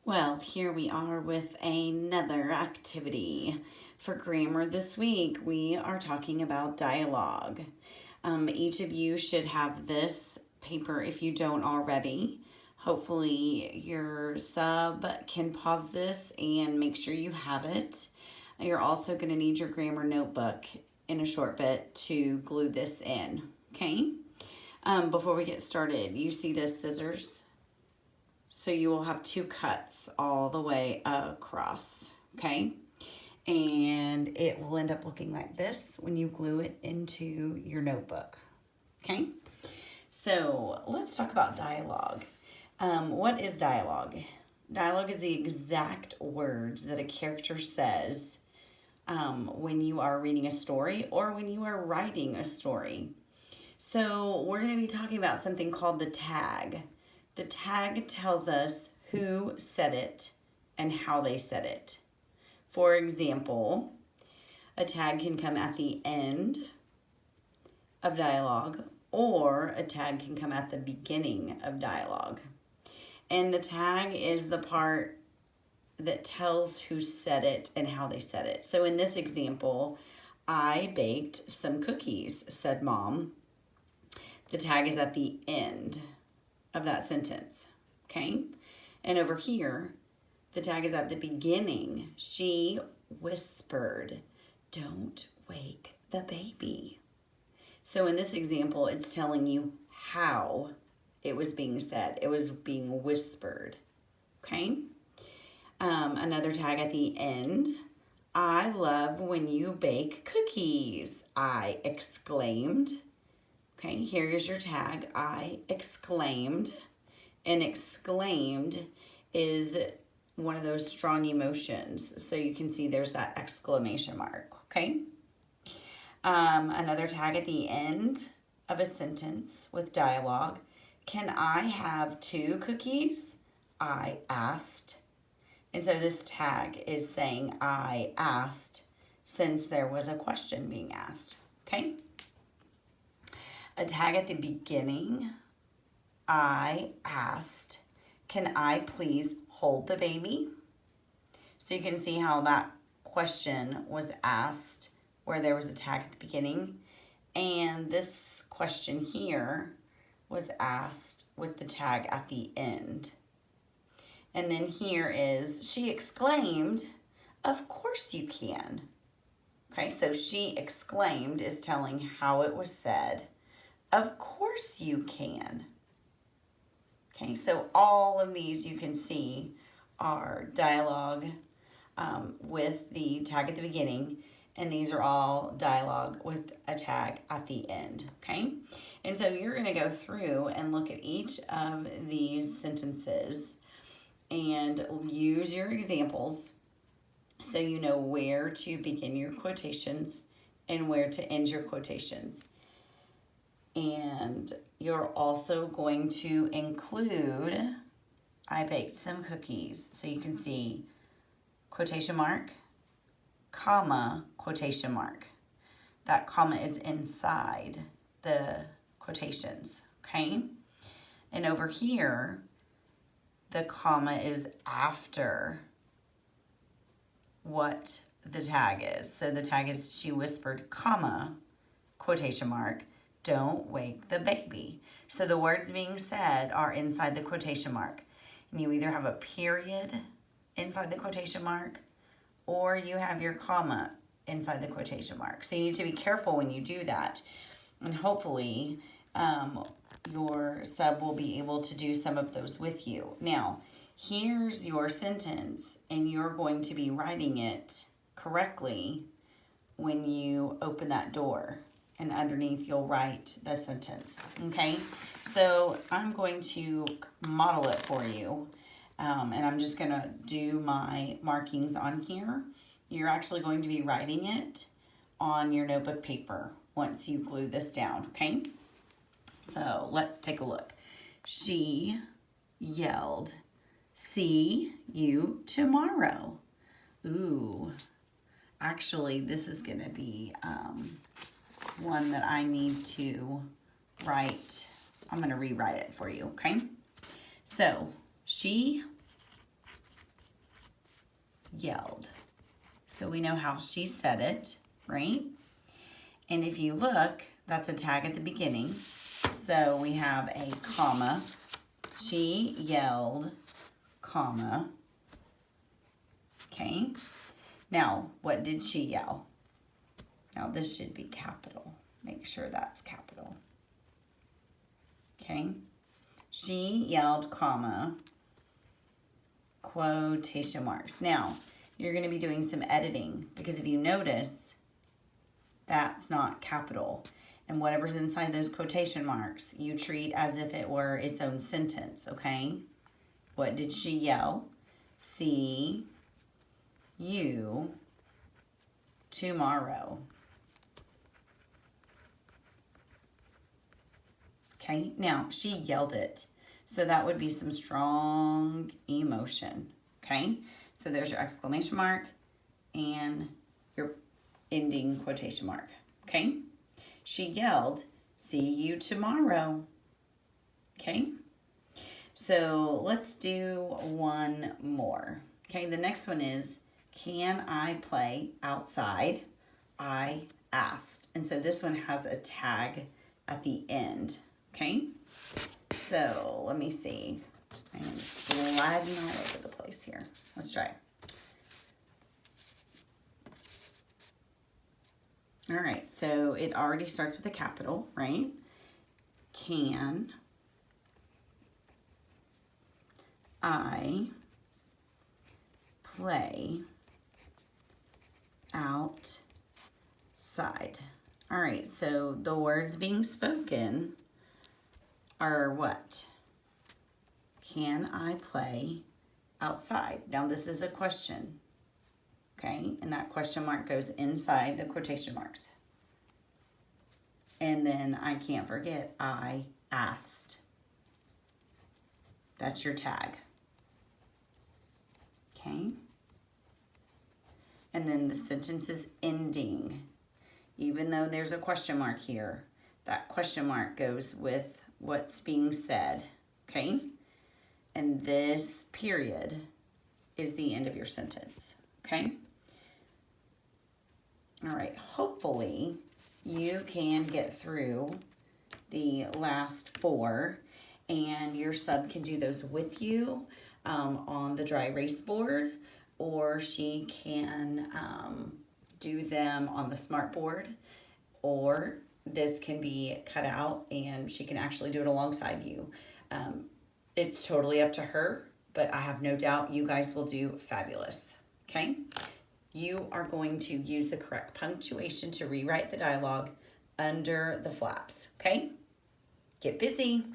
Well, here we are with another activity. For grammar this week, we are talking about dialogue. Each of you should have this paper if you don't already. Hopefully, your sub can pause this and make sure you have it. You're also going to need your grammar notebook in a short bit to glue this in, okay? Before we get started, you see this scissors? So you will have two cuts all the way across, okay? And it will end up looking like this when you glue it into your notebook, okay? So let's talk about dialogue. What is dialogue? Dialogue is the exact words that a character says when you are reading a story or when you are writing a story. So we're going to be talking about something called the tag. The tag tells us who said it and how they said it. For example, a tag can come at the end of dialogue, or a tag can come at the beginning of dialogue. And the tag is the part that tells who said it and how they said it. So in this example, I baked some cookies, said Mom. The tag is at the end of that sentence, okay? And over here, the tag is at the beginning. She whispered, "Don't wake the baby." So in this example, it's telling you how it was being said. It was being whispered, okay? Another tag at the end. "I love when you bake cookies," I exclaimed. Okay, here is your tag, I exclaimed. And exclaimed is one of those strong emotions. So you can see there's that exclamation mark, okay? Another tag at the end of a sentence with dialogue. "Can I have 2 cookies? I asked." And so this tag is saying I asked since there was a question being asked, okay? A tag at the beginning, I asked, "Can I please hold the baby?" So you can see how that question was asked where there was a tag at the beginning. And this question here was asked with the tag at the end. And then here is, she exclaimed, "Of course you can." Okay, so she exclaimed is telling how it was said. Of course you can. Okay, so all of these you can see are dialogue with the tag at the beginning, and these are all dialogue with a tag at the end, okay? And so you're going to go through and look at each of these sentences and use your examples so you know where to begin your quotations and where to end your quotations. And you're also going to include, I baked some cookies. So you can see quotation mark, comma, quotation mark. That comma is inside the quotations, okay? And over here, the comma is after what the tag is. So the tag is, she whispered, comma, quotation mark, "Don't wake the baby." So the words being said are inside the quotation mark. And you either have a period inside the quotation mark or you have your comma inside the quotation mark. So you need to be careful when you do that. And hopefully your sub will be able to do some of those with you. Now, here's your sentence, and you're going to be writing it correctly when you open that door. And underneath you'll write the sentence, okay? So I'm going to model it for you, and I'm just gonna do my markings on here. You're actually going to be writing it on your notebook paper once you glue this down, okay? So let's take a look. She yelled, "See you tomorrow." Ooh, actually this is gonna be one that I need to write. I'm going to rewrite it for you, okay? So, she yelled. So we know how she said it, right? And if you look, that's a tag at the beginning. So we have a comma. She yelled, comma. Okay. Now, what did she yell? Now, this should be capital. Make sure that's capital. Okay. She yelled, comma, quotation marks. Now, you're going to be doing some editing because if you notice, that's not capital. And whatever's inside those quotation marks, you treat as if it were its own sentence, okay? What did she yell? See you tomorrow. Okay, now she yelled it. So that would be some strong emotion, okay? So there's your exclamation mark and your ending quotation mark, okay? She yelled, see you tomorrow, okay? So let's do one more, okay? The next one is, can I play outside? I asked. And so this one has a tag at the end, okay? So let me see. I'm sliding all over the place here. Let's try. All right, so it already starts with a capital, right? Can I play outside? All right, so the words being spoken are what? Can I play outside? Now this is a question, okay? And that question mark goes inside the quotation marks. And then I can't forget, I asked. That's your tag, okay? And then the sentence is ending. Even though there's a question mark here, that question mark goes with what's being said, okay? And this period is the end of your sentence, okay? All right, hopefully you can get through the last 4 and your sub can do those with you on the dry erase board, or she can do them on the smart board, or this can be cut out and she can actually do it alongside you. It's totally up to her, but I have no doubt you guys will do fabulous, okay? You are going to use the correct punctuation to rewrite the dialogue under the flaps, okay? Get busy.